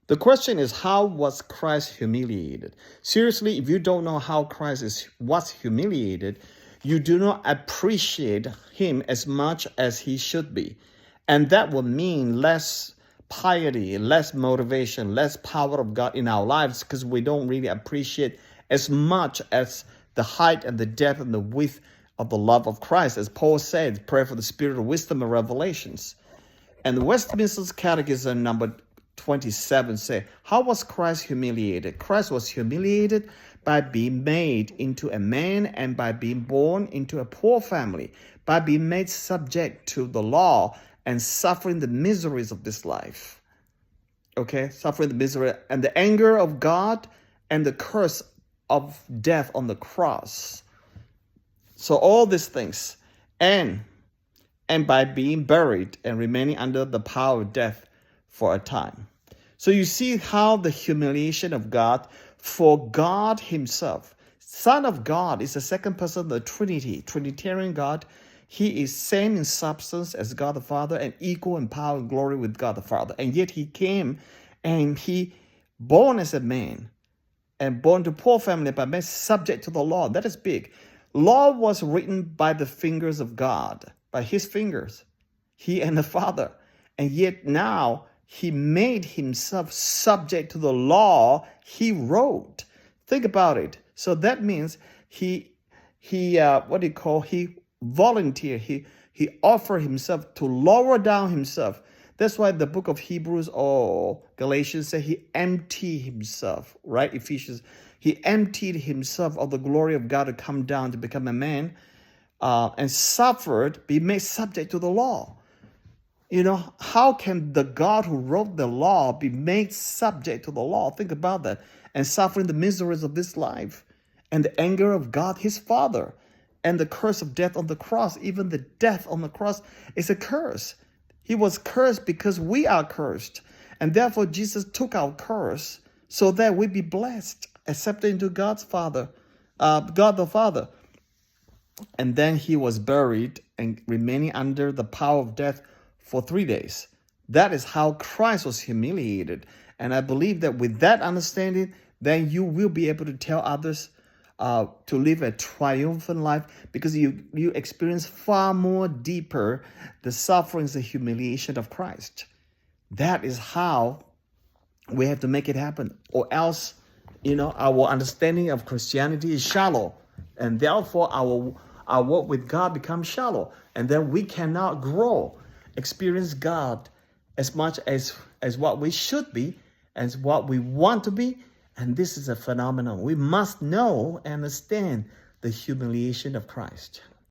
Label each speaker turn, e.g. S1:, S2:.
S1: The question is, how was Christ humiliated? Seriously, if you don't know how Christ was humiliated, you do not appreciate him as much as he should be. And that will mean less piety, less motivation, less power of God in our lives, because we don't really appreciate as much as the height and the depth and the width of the love of Christ. As Paul said, pray for the spirit of wisdom and revelations. And the Westminster Catechism number 27 say, how was Christ humiliated? Christ was humiliated by being made into a man and by being born into a poor family, by being made subject to the law and suffering the miseries of this life. Okay, suffering the misery and the anger of God and the curse of death on the cross. So all these things, and by being buried and remaining under the power of death for a time. So you see how the humiliation of God for God himself, Son of God, is the second person of the Trinity, Trinitarian God. He is same in substance as God the Father and equal in power and glory with God the Father. And yet he came and he born as a man and born to poor family, but made subject to the law. That is big. Law was written by the fingers of God, by his fingers, he and the Father. And yet now he made himself subject to the law he wrote. Think about it. So that means he volunteered. He offered himself to lower down himself. That's why the book of Hebrews or Galatians say he emptied himself, right? Ephesians, he emptied himself of the glory of God to come down to become a man and suffered, be made subject to the law. You know, how can the God who wrote the law be made subject to the law? Think about that. And suffering the miseries of this life and the anger of God, his Father, and the curse of death on the cross. Even the death on the cross is a curse. He was cursed because we are cursed. And therefore, Jesus took our curse so that we be blessed, accepted into God's Father, God the Father. And then he was buried and remaining under the power of death for 3 days. That is how Christ was humiliated. And I believe that with that understanding, then you will be able to tell others to live a triumphant life, because you experience far more deeper the sufferings, the humiliation of Christ. That is how we have to make it happen. Or else, our understanding of Christianity is shallow. And therefore, our walk with God becomes shallow. And then we cannot grow, experience God as much as what we should be, as what we want to be. And this is a phenomenon. We must know and understand the humiliation of Christ.